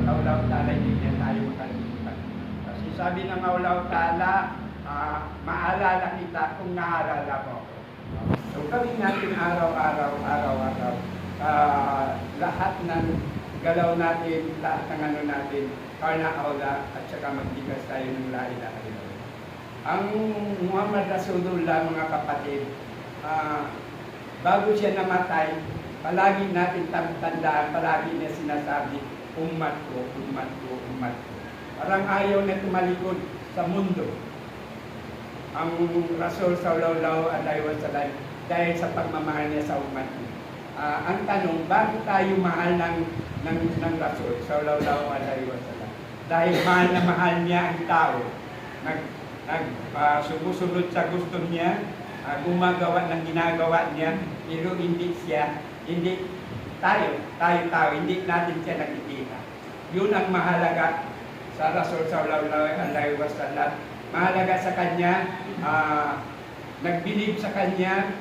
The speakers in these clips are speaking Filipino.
Aulaw Ta'ala, hindi niya tayo makalimutan. Kasi sabi ng Aulaw Ta'ala, maalala kita kung naalala mo ako. So gawin natin araw-araw, lahat ng galaw natin, lahat ng ano natin, karna aula, at saka magtigas tayo ng la ilaha illallah. Ang Muhammad Rasulullah, mga kapatid, bago siya namatay, palagi natin tandaan, palagi niya sinasabi, umat ko, umat ko, umat ko. Parang ayaw na tumalikod sa mundo. Ang Rasul sallallahu alaihi wasallam dahil sa pagmamahal niya sa umat niya. Ang tanong, bakit tayo mahal ng Rasul sallallahu alaihi wasallam? Dahil mahal na mahal niya ang tao. Sumusunod sa gusto niya, gumagawa ng ginagawa niya, pero hindi tayo, hindi natin siya nakikita. Yun ang mahalaga sa Rasul sallallahu alaihi wasallam. Mahalaga sa kanya, nagbilib sa kanya,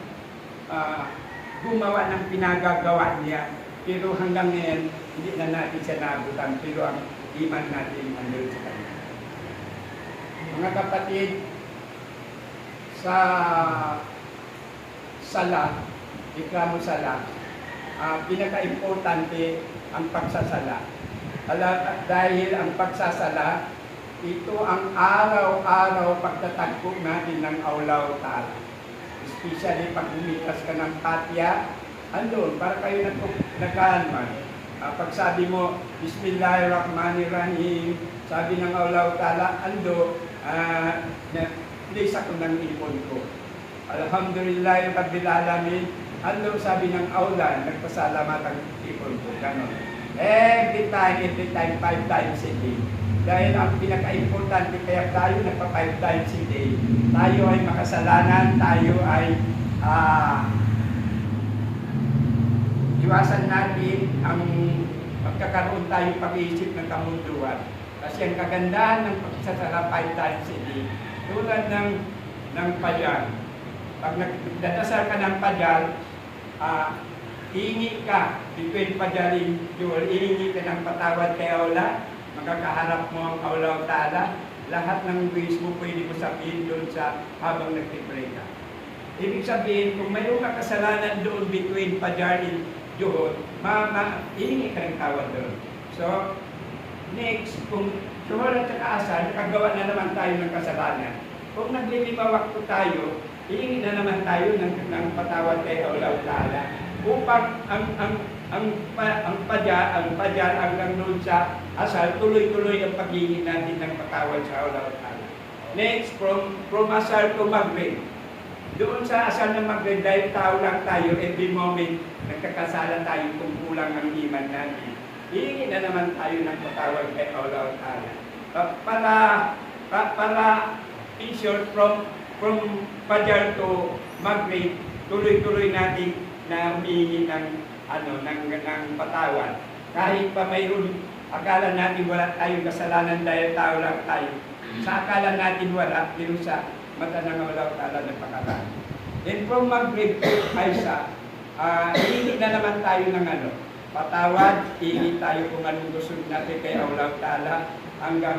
gumawa ng pinagagawa niya, pero hanggang ngayon, hindi na natin siya naabutan, pero ang iman natin andun sa kanya. Mga kapatid, sa sala, ikramo sala, pinaka-importante ang pagsasala. Dahil ang pagsasala, ito ang araw-araw pagtatagpo natin ng Aulaw Ta'ala. Especially pag umikas ka ng patya, andun, para kayo nagkahanman. Pag sabi mo, Bismillahirrahmanirrahim, sabi ng Aulaw Ta'ala, ando, place ako ng ipon ko. Alhamdulillah, Rabbil Alamin, ando, sabi ng Aula, nagpasalamat ang ipon ko. Ganon. Every time, 5 times a day. Dahil ang pinaka-importante, kaya tayo nagpa 5 times a day, tayo ay makasalanan, tayo ay iwasan natin ang magkakaroon tayong pag-iisip ng kamunduan. Kasi ang kagandahan ng pagsasala 5 times a day, tulad ng pajal. Pag nagdadasal ka ng pajal, hihingi ka between pajalin, hihingi ka ng patawad kay Allah, makakaharap mo ang Aulaw Ta'ala, lahat ng ways mo pwede mo sabihin doon sa habang nagtipray ka. Ibig sabihin, kung mayroong kasalanan doon between pajalin, doon, hihingi ka ng tawad doon. So, next, kung sumunod sa kaasal, nakagawa na naman tayo ng kasalanan. Kung naglilima-wakto tayo, hihingi na naman tayo ng patawad kay Aulaw Ta'ala upang ang pajal hanggang doon sa asal, tuloy-tuloy ang paghingi natin ng patawad sa Aulaw Ta'ala. Next, from asal to Maghrib. Doon sa asal ng Maghrib, dahil tao lang tayo, every moment, nagkakasala tayo kung kulang ang iman natin. Hihingi na naman tayo ng patawad kay Aulaw Ta'ala. Para in short, from Fajar to Maghrib, tuloy-tuloy natin na humihingi ng patawad. Kahit pa mayroon, akala natin wala tayong kasalanan dahil tao lang tayo. Sa akala natin wala, pero sa mata ng Aulaw Ta'ala napakarami. Then from Maghrib to Aisha, hihingi na naman tayo ng patawad, hihingi tayo kung anong gusto natin kay Aulaw Ta'ala hanggang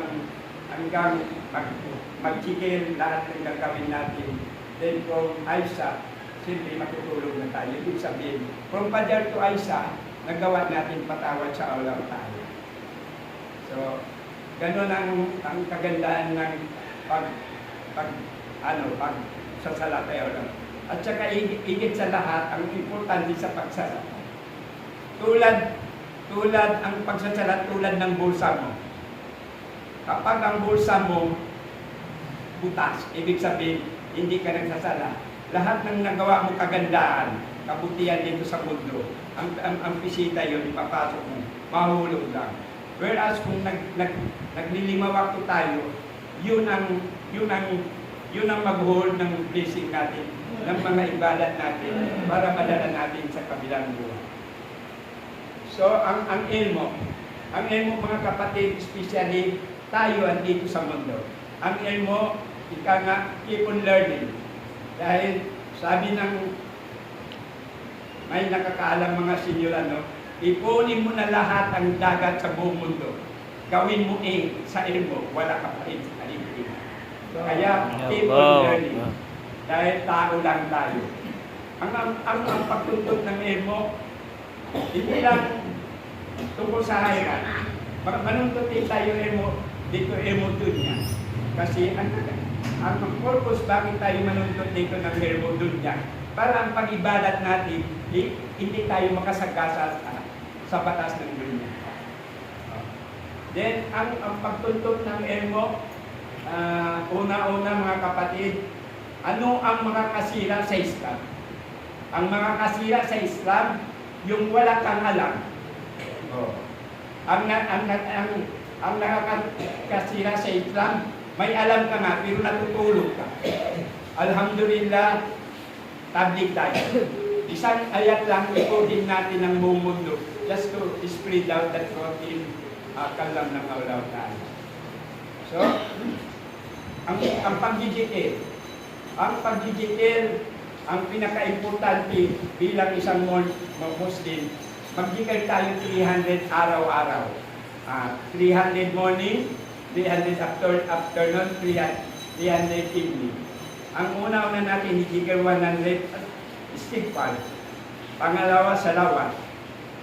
mag-chikil lahat ng gagawin natin. Then from Aisha, siyempre matutulog na tayo. Ibig sabihin, from Fajar to Aisha, nagawa natin patawad sa Aulaw Ta'ala. So, gano'n ang kagandahan ng pagsasala kay Aulaw. At saka higit sa lahat, ang importante sa pagsasala. Tulad ang pagsasala, tulad ng bulsa mo. Kapag ang bulsa mo butas, ibig sabihin, hindi ka nagsasala. Lahat ng nagawa mo kagandahan, kabutihan dito sa mundo, ang bisita yun, ipapasok mo, mahulog lang. Whereas kung naglilima-wakto tayo, yun ang mag-hold ng blessing natin, ng mga ibadat natin, para madala natin sa kabilang buhay. So, ang elmo mga kapatid, especially tayo andito sa mundo. Ang elmo, keep on learning. Dahil sabi ng may nakakaalam mga senior, ipunin mo na lahat ang dagat sa buong mundo. gawin mo sa ilmo, wala ka pa sa kaligid. Kaya, keep on Wow. learning. Dahil tao lang tayo. Ang pagtuntut ng ilmo, hindi lang tungkol sa hayran. Manuntutin tayo ilmo, dito ilmo dunya. Kasi ang purpose bakit tayo manuntut dito ng ilmo dunya, para ang pag-ibadat natin, hindi tayo makasagasa sa batas ng dunya. Then, ang pagtuntut ng ilmo, una-una mga kapatid, ano ang mga kasira sa Islam? Ang mga kasira sa Islam, yung wala kang alam. Ang nakakasira sa Islam, may alam ka nga, pero natutulog ka. Alhamdulillah, tablig tayo. Isang ayat lang, ikotin natin ang buong mundo just to spread out that protein kalam ng Allah Ta'ala. So, ang pagdigitil, ang pinaka-importante bilang isang Muslim, magdikay tayo 300 araw-araw. 300 morning, 300 afternoon, 300 evening. Ang una-una natin, higikay 100 istighfar. Pangalawa, salawat.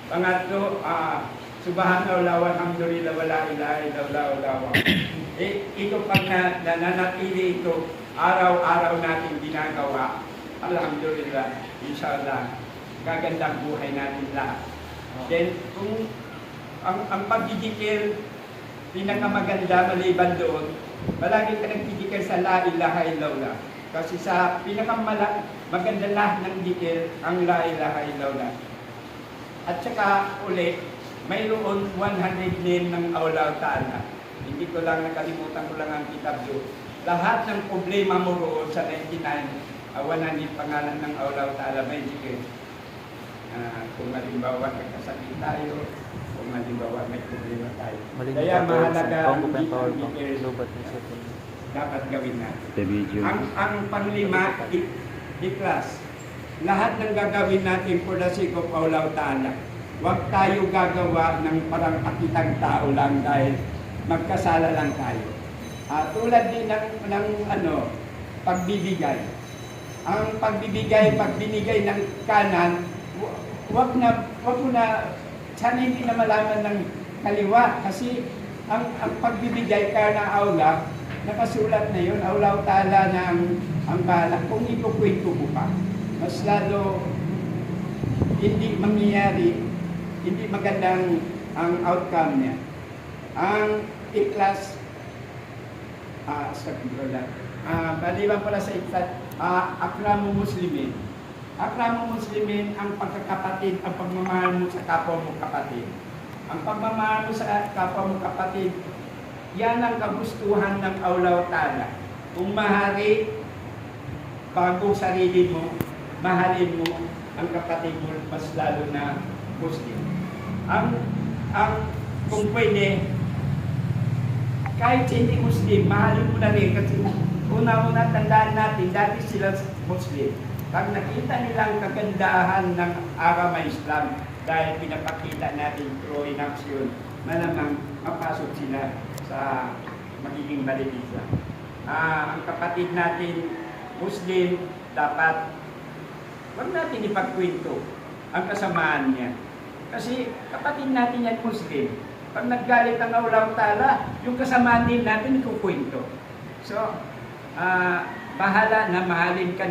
Pangatlo, subhanallah, walhamdulillah, wala ilaha illallah, wala. Ito pag nananatili ito, araw-araw natin ginagawa, alhamdulillah, inshallah, gagandang buhay natin lahat. Then, kung ang pagdidikir, pinakamaganda maliban doon, palagi ka nagdidikir sa la ilaha illallah. Kasi sa pinakamaganda lahat ng dikir, ang la ilaha illallah. At saka ulit, mayroon 100 name ng Allah Ta'ala. Hindi ko lang nakalimutan ko lang ang kitab doon. Lahat ng problema mo roon sa 99, 100 pangalan ng Allah Ta'ala may dikir. Kung halimbawa nagkasakit tayo, kung halimbawa may problema tayo. Kaya mahalaga ang dikir dapat gawin natin. Ang panglima, ikhlas. Lahat ng gagawin natin for the sake of Allah Ta'ala. Huwag tayo gagawa ng parang pakitang tao lang dahil magkasala lang tayo. Tulad din ng pagbibigay. Ang pagbibigay, pag binigay ng kanan, wag mo na, sana hindi na malaman ng kaliwa. Kasi ang pagbibigay kana aula, nakasulat na yun, Allah Ta'ala na ang balak. Kung ikukwento ko pa, mas lalo hindi mangyayari, hindi magandang ang outcome niya. Ang ikhlas, maliban pala sa ikhlas, akramu muslimin. Akramu muslimin, ang pagkakapatid, ang pagmamahal mo sa kapwa mo kapatid. Ang pagmamahal mo sa kapwa mo kapatid, yan ang kagustuhan ng Allah Ta'ala. Kung mahari, bago sarili mo, mahalin mo ang kapatid mo, mas lalo na Muslim. Kung pwede, kahit hindi Muslim, mahalin mo na rin kasi una-una tandaan natin, dati sila Muslim. Pag nakita nilang kagandahan ng agama Islam, dahil pinapakita natin through in action, malamang mapasok sila sa magiging benepisya. Ang kapatid natin, Muslim, dapat huwag natin ipagkwento ang kasamaan niya. Kasi kapatid natin yan Muslim. Pag naggalit ang Allah Ta'ala, yung kasamaan din natin ikukwento. So, bahala na mahalin ka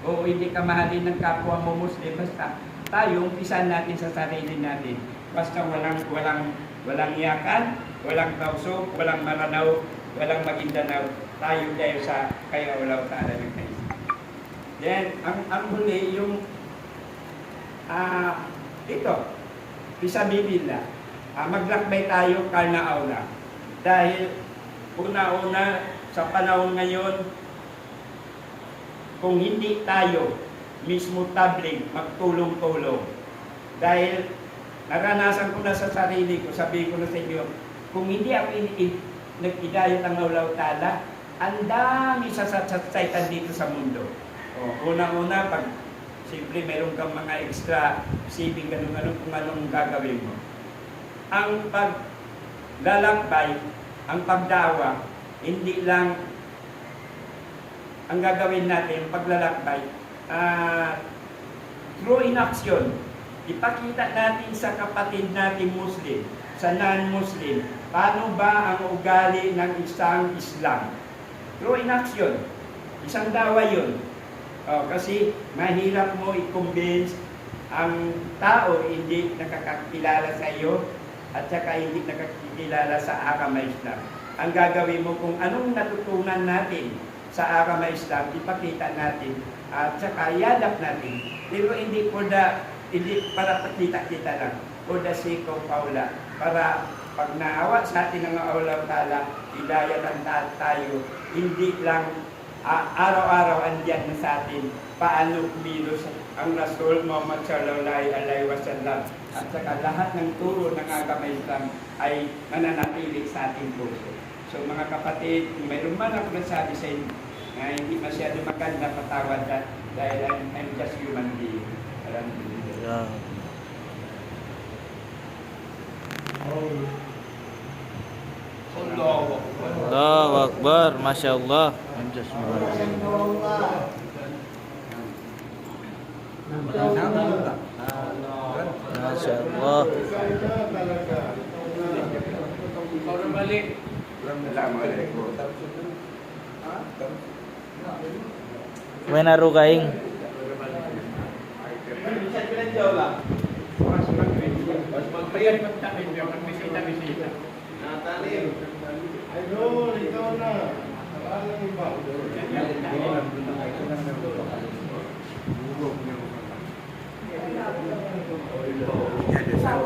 o hindi ka mahalin ng kapwa mo Muslim. Basta tayo, umpisan natin sa sarili natin. Basta walang iyakan, walang tausok, walang maranaw, walang magindanaw. Tayo sa kaya Allah Ta'ala ng kaisa. Then, ang huli, yung ito, fisabilillah, maglakbay tayo karna aula. Dahil, una-una, sa panahon ngayon, kung hindi tayo mismo tabling, magtulong-tulong. Dahil, naranasan ko na sa sarili ko, sabihin ko na sa inyo, kung hindi ako nag-idayat ng Allah Ta'ala, ang dami sasatsaytan dito sa mundo. Una-una, pag siyempre meron kang mga extra saving, kung anong gagawin mo. Ang pag lalakbay, ang pagdawa, hindi lang ang gagawin natin, paglalakbay, through in action. Ipakita natin sa kapatid natin Muslim, sa non-Muslim, paano ba ang ugali ng isang Islam. Through in action. Isang dawa yun. Kasi mahirap mo i-convince ang tao hindi nakakakilala sa iyo at saka hindi nakakakilala sa agama Islam. Ang gagawin mo kung anong natutunan natin sa agama Islam, ipakita natin at saka yadap natin. Pero hindi para pakita-kita lang. For the sake of Paula. Para pag naawa sa atin ng Allah Ta'ala, hidayatan tayo, hindi lang araw-araw andyan na sa atin paano kumilos ang Rasul Muhammad sallallahu alaihi wasallam at saka lahat ng turo ng agama Islam ay mananatili sa ating puso. So mga kapatid, kung mayroon man ako nasabi sa inyo na hindi masyado maganda, patawad dahil I'm just human being. Alhamdulillah. Allahu Akbar, Masya Allah. I'm just Masya Allah. Assalamualaikum. May narugaing. Mas magbayad magtakin niyo, magbisita-bisita. Idol, ikaw na. Alam ba? Yan, sa